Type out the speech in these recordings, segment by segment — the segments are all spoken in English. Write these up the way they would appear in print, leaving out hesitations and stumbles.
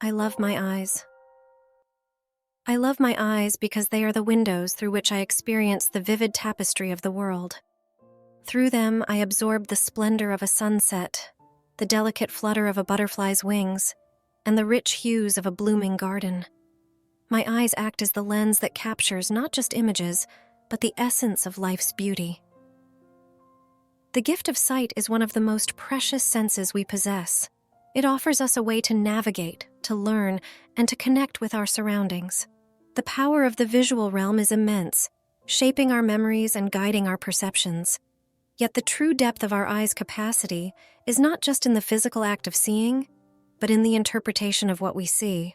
I love my eyes. I love my eyes because they are the windows through which I experience the vivid tapestry of the world. Through them, I absorb the splendor of a sunset, the delicate flutter of a butterfly's wings, and the rich hues of a blooming garden. My eyes act as the lens that captures not just images, but the essence of life's beauty. The gift of sight is one of the most precious senses we possess. It offers us a way to navigate, to learn, and to connect with our surroundings. The power of the visual realm is immense, shaping our memories and guiding our perceptions. Yet the true depth of our eyes' capacity is not just in the physical act of seeing, but in the interpretation of what we see.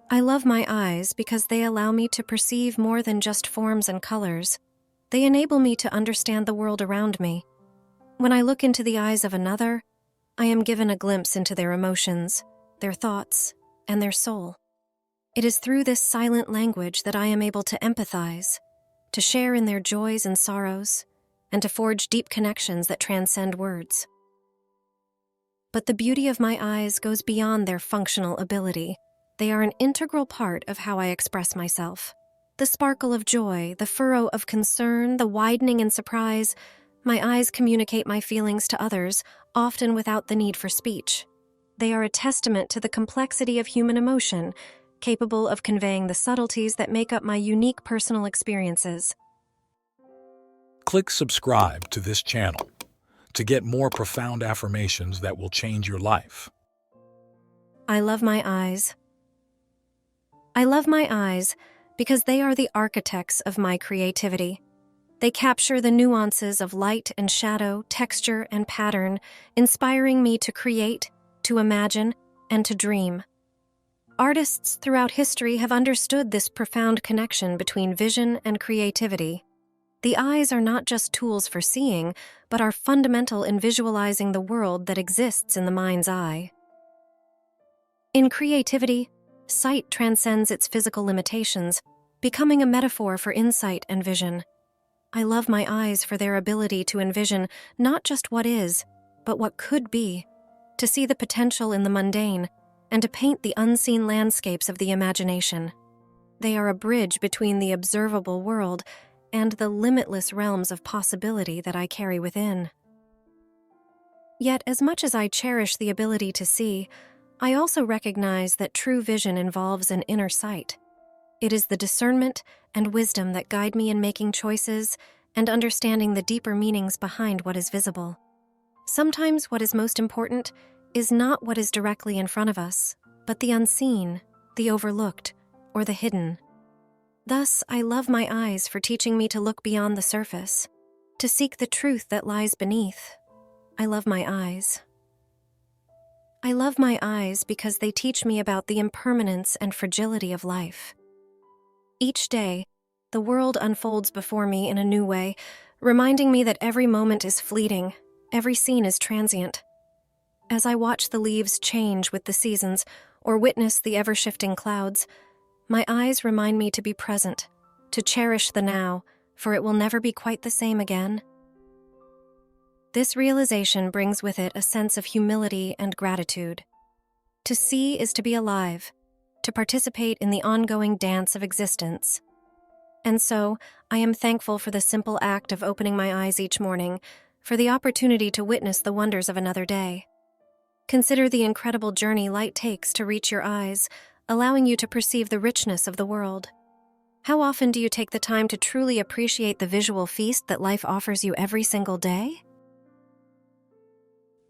I love my eyes because they allow me to perceive more than just forms and colors. They enable me to understand the world around me. When I look into the eyes of another, I am given a glimpse into their emotions, their thoughts, and their soul. It is through this silent language that I am able to empathize, to share in their joys and sorrows, and to forge deep connections that transcend words. But the beauty of my eyes goes beyond their functional ability. They are an integral part of how I express myself. The sparkle of joy, the furrow of concern, the widening in surprise, my eyes communicate my feelings to others, often without the need for speech. They are a testament to the complexity of human emotion, capable of conveying the subtleties that make up my unique personal experiences. Click subscribe to this channel to get more profound affirmations that will change your life. I love my eyes. I love my eyes because they are the architects of my creativity. They capture the nuances of light and shadow, texture and pattern, inspiring me to create, to imagine, and to dream. Artists throughout history have understood this profound connection between vision and creativity. The eyes are not just tools for seeing, but are fundamental in visualizing the world that exists in the mind's eye. In creativity, sight transcends its physical limitations, becoming a metaphor for insight and vision. I love my eyes for their ability to envision not just what is, but what could be, to see the potential in the mundane, and to paint the unseen landscapes of the imagination. They are a bridge between the observable world and the limitless realms of possibility that I carry within. Yet, as much as I cherish the ability to see, I also recognize that true vision involves an inner sight. It is the discernment and wisdom that guide me in making choices and understanding the deeper meanings behind what is visible. Sometimes what is most important is not what is directly in front of us, but the unseen, the overlooked, or the hidden. Thus, I love my eyes for teaching me to look beyond the surface, to seek the truth that lies beneath. I love my eyes. I love my eyes because they teach me about the impermanence and fragility of life. Each day, the world unfolds before me in a new way, reminding me that every moment is fleeting, every scene is transient. As I watch the leaves change with the seasons or witness the ever-shifting clouds, my eyes remind me to be present, to cherish the now, for it will never be quite the same again. This realization brings with it a sense of humility and gratitude. To see is to be alive, to participate in the ongoing dance of existence. And so, I am thankful for the simple act of opening my eyes each morning, for the opportunity to witness the wonders of another day. Consider the incredible journey light takes to reach your eyes, allowing you to perceive the richness of the world. How often do you take the time to truly appreciate the visual feast that life offers you every single day?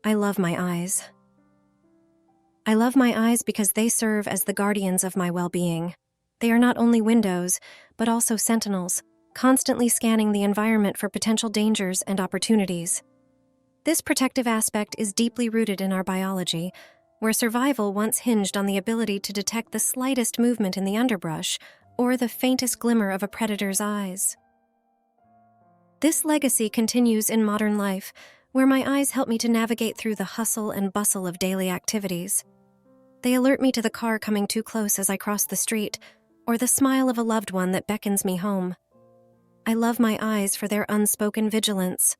I love my eyes. I love my eyes because they serve as the guardians of my well-being. They are not only windows, but also sentinels, constantly scanning the environment for potential dangers and opportunities. This protective aspect is deeply rooted in our biology, where survival once hinged on the ability to detect the slightest movement in the underbrush or the faintest glimmer of a predator's eyes. This legacy continues in modern life, where my eyes help me to navigate through the hustle and bustle of daily activities. They alert me to the car coming too close as I cross the street, or the smile of a loved one that beckons me home. I love my eyes for their unspoken vigilance,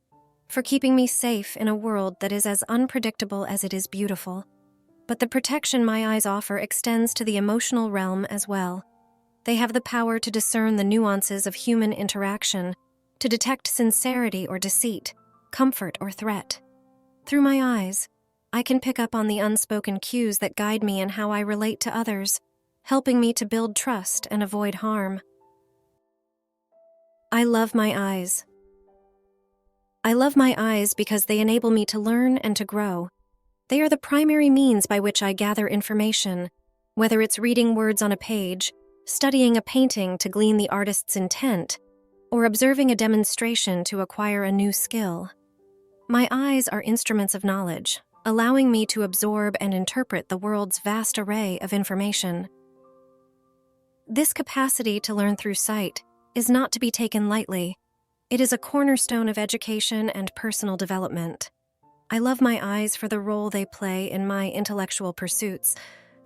for keeping me safe in a world that is as unpredictable as it is beautiful. but the protection my eyes offer extends to the emotional realm as well. They have the power to discern the nuances of human interaction, to detect sincerity or deceit, comfort or threat. Through my eyes, I can pick up on the unspoken cues that guide me in how I relate to others, helping me to build trust and avoid harm. I love my eyes. I love my eyes because they enable me to learn and to grow. They are the primary means by which I gather information, whether it's reading words on a page, studying a painting to glean the artist's intent, or observing a demonstration to acquire a new skill. My eyes are instruments of knowledge, allowing me to absorb and interpret the world's vast array of information. This capacity to learn through sight is not to be taken lightly. It is a cornerstone of education and personal development. I love my eyes for the role they play in my intellectual pursuits,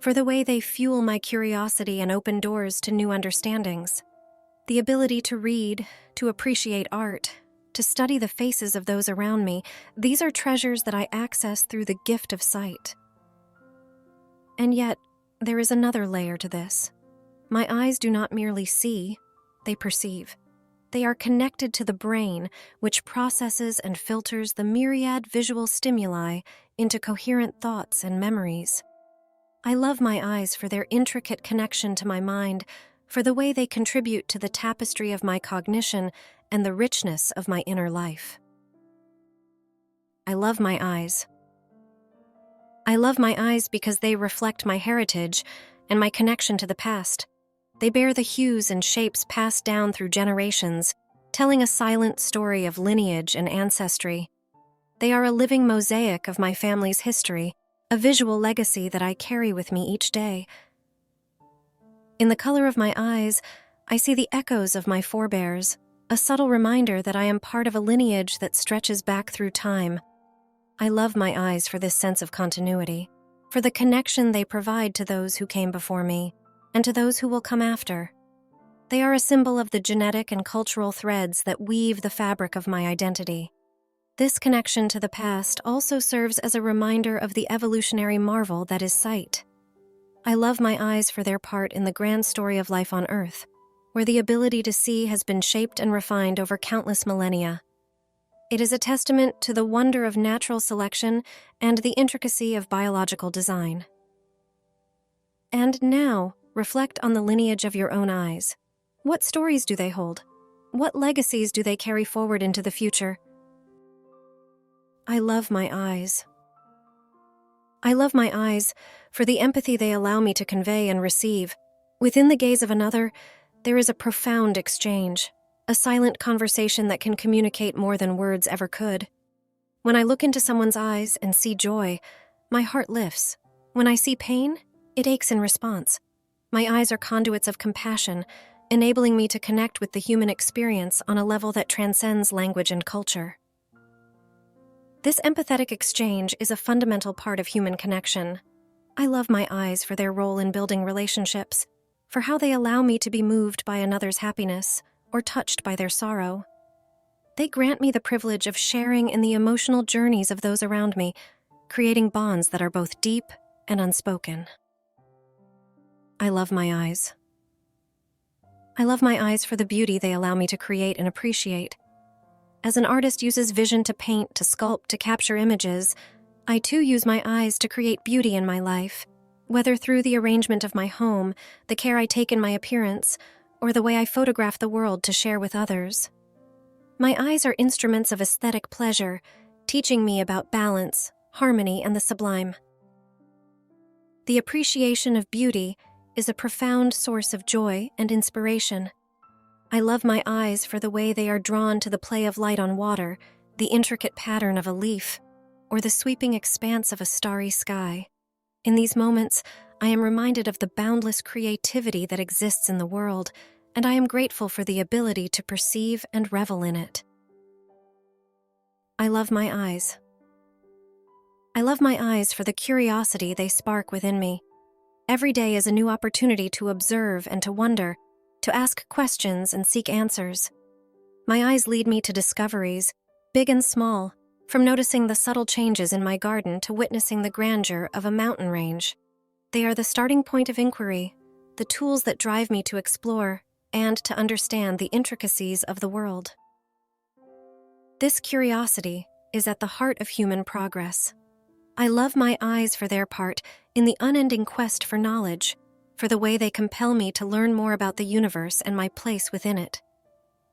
for the way they fuel my curiosity and open doors to new understandings. The ability to read, to appreciate art, to study the faces of those around me, these are treasures that I access through the gift of sight. And yet, there is another layer to this. My eyes do not merely see, they perceive. They are connected to the brain, which processes and filters the myriad visual stimuli into coherent thoughts and memories. I love my eyes for their intricate connection to my mind, for the way they contribute to the tapestry of my cognition and the richness of my inner life. I love my eyes. I love my eyes because they reflect my heritage and my connection to the past. They bear the hues and shapes passed down through generations, telling a silent story of lineage and ancestry. They are a living mosaic of my family's history, a visual legacy that I carry with me each day. In the color of my eyes, I see the echoes of my forebears, a subtle reminder that I am part of a lineage that stretches back through time. I love my eyes for this sense of continuity, for the connection they provide to those who came before me, and to those who will come after. They are a symbol of the genetic and cultural threads that weave the fabric of my identity. This connection to the past also serves as a reminder of the evolutionary marvel that is sight. I love my eyes for their part in the grand story of life on Earth, where the ability to see has been shaped and refined over countless millennia. It is a testament to the wonder of natural selection and the intricacy of biological design. And now, reflect on the lineage of your own eyes. What stories do they hold? What legacies do they carry forward into the future? I love my eyes. I love my eyes for the empathy they allow me to convey and receive. Within the gaze of another, there is a profound exchange, a silent conversation that can communicate more than words ever could. When I look into someone's eyes and see joy, my heart lifts. When I see pain, it aches in response. My eyes are conduits of compassion, enabling me to connect with the human experience on a level that transcends language and culture. This empathetic exchange is a fundamental part of human connection. I love my eyes for their role in building relationships, for how they allow me to be moved by another's happiness or touched by their sorrow. They grant me the privilege of sharing in the emotional journeys of those around me, creating bonds that are both deep and unspoken. I love my eyes. I love my eyes for the beauty they allow me to create and appreciate. As an artist uses vision to paint, to sculpt, to capture images, I too use my eyes to create beauty in my life, whether through the arrangement of my home, the care I take in my appearance, or the way I photograph the world to share with others. My eyes are instruments of aesthetic pleasure, teaching me about balance, harmony, and the sublime. The appreciation of beauty is a profound source of joy and inspiration. I love my eyes for the way they are drawn to the play of light on water, the intricate pattern of a leaf, or the sweeping expanse of a starry sky. In these moments, I am reminded of the boundless creativity that exists in the world, and I am grateful for the ability to perceive and revel in it. I love my eyes. I love my eyes for the curiosity they spark within me. Every day is a new opportunity to observe and to wonder, to ask questions and seek answers. My eyes lead me to discoveries, big and small, From noticing the subtle changes in my garden to witnessing the grandeur of a mountain range. They are the starting point of inquiry, the tools that drive me to explore and to understand the intricacies of the world. This curiosity is at the heart of human progress. I love my eyes for their part in the unending quest for knowledge, for the way they compel me to learn more about the universe and my place within it.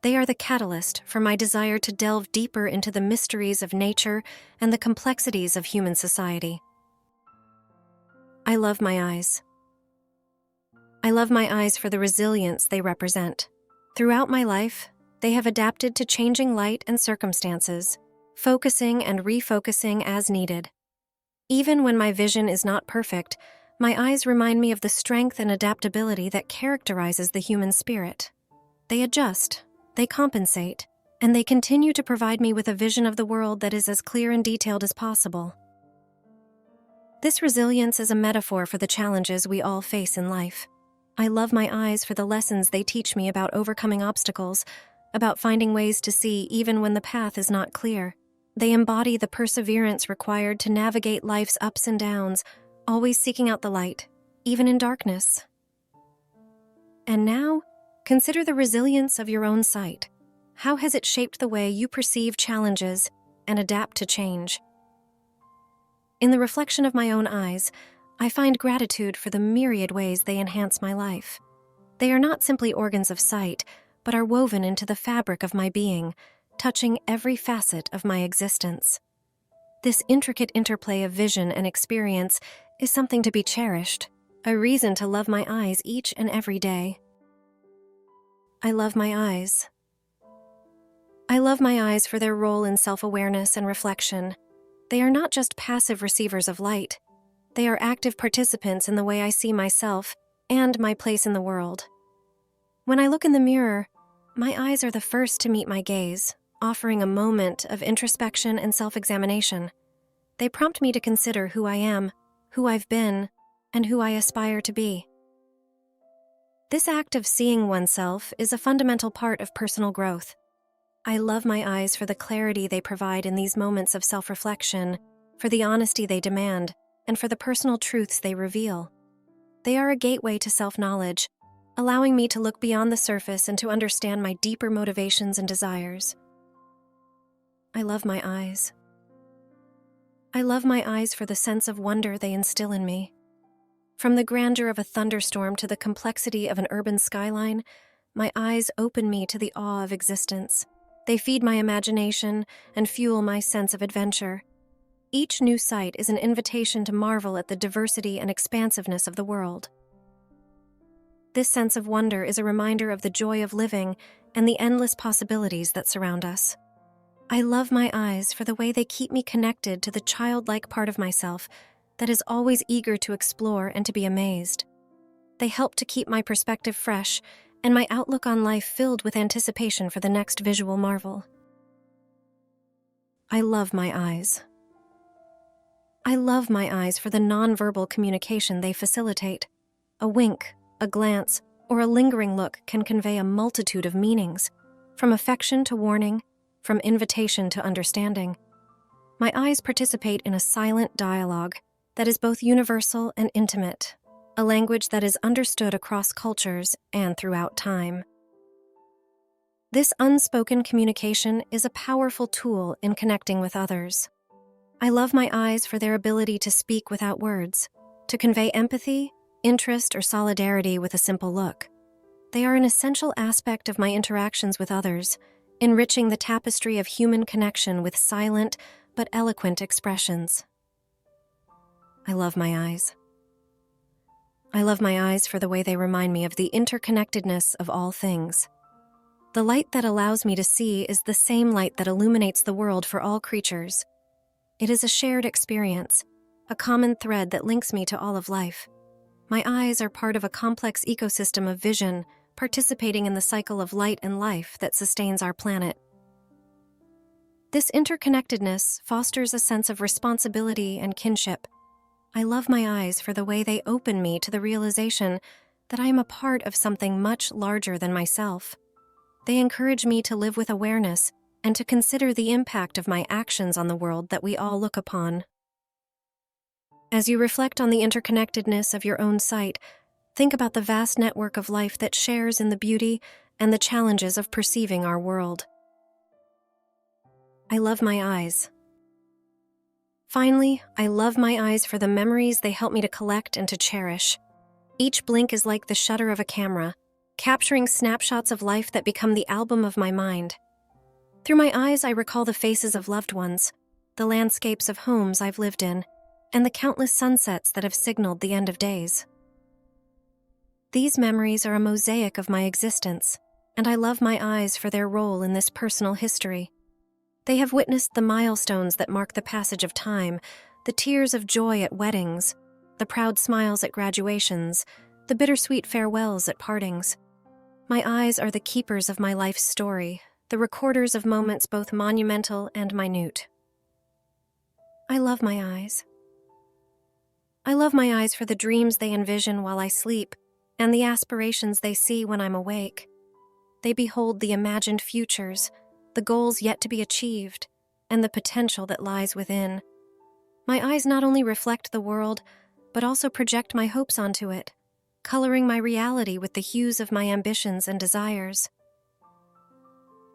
They are the catalyst for my desire to delve deeper into the mysteries of nature and the complexities of human society. I love my eyes. I love my eyes for the resilience they represent. Throughout my life, they have adapted to changing light and circumstances, focusing and refocusing as needed. Even when my vision is not perfect, my eyes remind me of the strength and adaptability that characterizes the human spirit. They adjust, they compensate, and they continue to provide me with a vision of the world that is as clear and detailed as possible. This resilience is a metaphor for the challenges we all face in life. I love my eyes for the lessons they teach me about overcoming obstacles, about finding ways to see even when the path is not clear. They embody the perseverance required to navigate life's ups and downs, always seeking out the light, even in darkness. And now, consider the resilience of your own sight. How has it shaped the way you perceive challenges and adapt to change? In the reflection of my own eyes, I find gratitude for the myriad ways they enhance my life. They are not simply organs of sight, but are woven into the fabric of my being, touching every facet of my existence. This intricate interplay of vision and experience is something to be cherished, a reason to love my eyes each and every day. I love my eyes. I love my eyes for their role in self-awareness and reflection. They are not just passive receivers of light. They are active participants in the way I see myself and my place in the world. When I look in the mirror, my eyes are the first to meet my gaze, offering a moment of introspection and self-examination. They prompt me to consider who I am, who I've been, and who I aspire to be. This act of seeing oneself is a fundamental part of personal growth. I love my eyes for the clarity they provide in these moments of self-reflection, for the honesty they demand, and for the personal truths they reveal. They are a gateway to self-knowledge, allowing me to look beyond the surface and to understand my deeper motivations and desires. I love my eyes. I love my eyes for the sense of wonder they instill in me. From the grandeur of a thunderstorm to the complexity of an urban skyline, my eyes open me to the awe of existence. They feed my imagination and fuel my sense of adventure. Each new sight is an invitation to marvel at the diversity and expansiveness of the world. This sense of wonder is a reminder of the joy of living and the endless possibilities that surround us. I love my eyes for the way they keep me connected to the childlike part of myself that is always eager to explore and to be amazed. They help to keep my perspective fresh and my outlook on life filled with anticipation for the next visual marvel. I love my eyes. I love my eyes for the nonverbal communication they facilitate. A wink, a glance, or a lingering look can convey a multitude of meanings, from affection to warning, from invitation to understanding. My eyes participate in a silent dialogue that is both universal and intimate, a language that is understood across cultures and throughout time. This unspoken communication is a powerful tool in connecting with others. I love my eyes for their ability to speak without words, to convey empathy, interest, or solidarity with a simple look. They are an essential aspect of my interactions with others, enriching the tapestry of human connection with silent but eloquent expressions. I love my eyes. I love my eyes for the way they remind me of the interconnectedness of all things. The light that allows me to see is the same light that illuminates the world for all creatures. It is a shared experience, a common thread that links me to all of life. My eyes are part of a complex ecosystem of vision, participating in the cycle of light and life that sustains our planet. This interconnectedness fosters a sense of responsibility and kinship. I love my eyes for the way they open me to the realization that I am a part of something much larger than myself. They encourage me to live with awareness and to consider the impact of my actions on the world that we all look upon. As you reflect on the interconnectedness of your own sight, think about the vast network of life that shares in the beauty and the challenges of perceiving our world. I love my eyes. Finally, I love my eyes for the memories they help me to collect and to cherish. Each blink is like the shutter of a camera, capturing snapshots of life that become the album of my mind. Through my eyes, I recall the faces of loved ones, the landscapes of homes I've lived in, and the countless sunsets that have signaled the end of days. These memories are a mosaic of my existence, and I love my eyes for their role in this personal history. They have witnessed the milestones that mark the passage of time, the tears of joy at weddings, the proud smiles at graduations, the bittersweet farewells at partings. My eyes are the keepers of my life's story, the recorders of moments both monumental and minute. I love my eyes. I love my eyes for the dreams they envision while I sleep, and the aspirations they see when I'm awake. They behold the imagined futures, the goals yet to be achieved, and the potential that lies within. My eyes not only reflect the world, but also project my hopes onto it, coloring my reality with the hues of my ambitions and desires.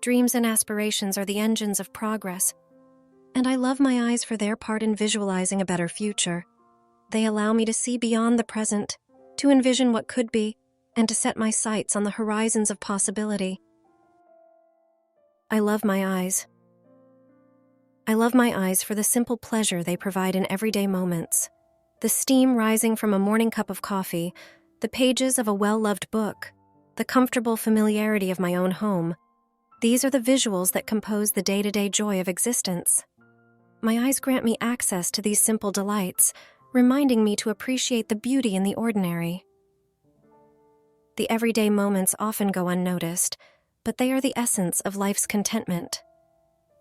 Dreams and aspirations are the engines of progress, and I love my eyes for their part in visualizing a better future. They allow me to see beyond the present, to envision what could be, and to set my sights on the horizons of possibility. I love my eyes. I love my eyes for the simple pleasure they provide in everyday moments. The steam rising from a morning cup of coffee, the pages of a well-loved book, the comfortable familiarity of my own home. These are the visuals that compose the day-to-day joy of existence. My eyes grant me access to these simple delights, reminding me to appreciate the beauty in the ordinary. The everyday moments often go unnoticed, but they are the essence of life's contentment.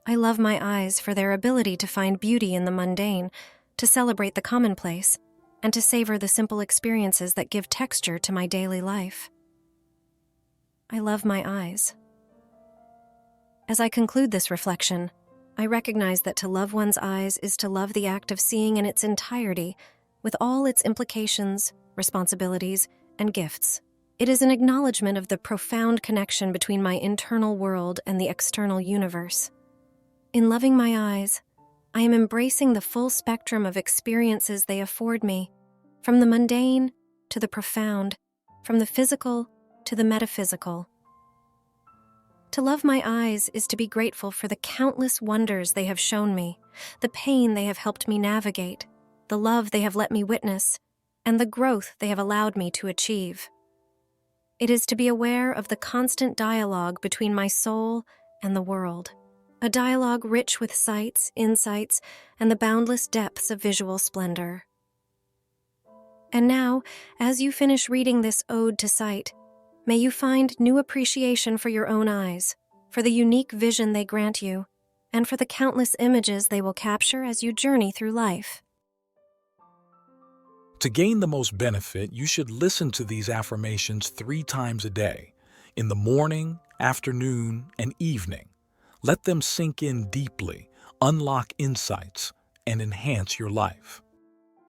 I love my eyes for their ability to find beauty in the mundane, to celebrate the commonplace, and to savor the simple experiences that give texture to my daily life. I love my eyes. As I conclude this reflection, I recognize that to love one's eyes is to love the act of seeing in its entirety, with all its implications, responsibilities, and gifts. It is an acknowledgement of the profound connection between my internal world and the external universe. In loving my eyes, I am embracing the full spectrum of experiences they afford me, from the mundane to the profound, from the physical to the metaphysical. To love my eyes is to be grateful for the countless wonders they have shown me, the pain they have helped me navigate, the love they have let me witness, and the growth they have allowed me to achieve. It is to be aware of the constant dialogue between my soul and the world, a dialogue rich with sights, insights, and the boundless depths of visual splendor. And now, as you finish reading this ode to sight, may you find new appreciation for your own eyes, for the unique vision they grant you, and for the countless images they will capture as you journey through life. To gain the most benefit, you should listen to these affirmations 3 times a day, in the morning, afternoon, and evening. Let them sink in deeply, unlock insights, and enhance your life.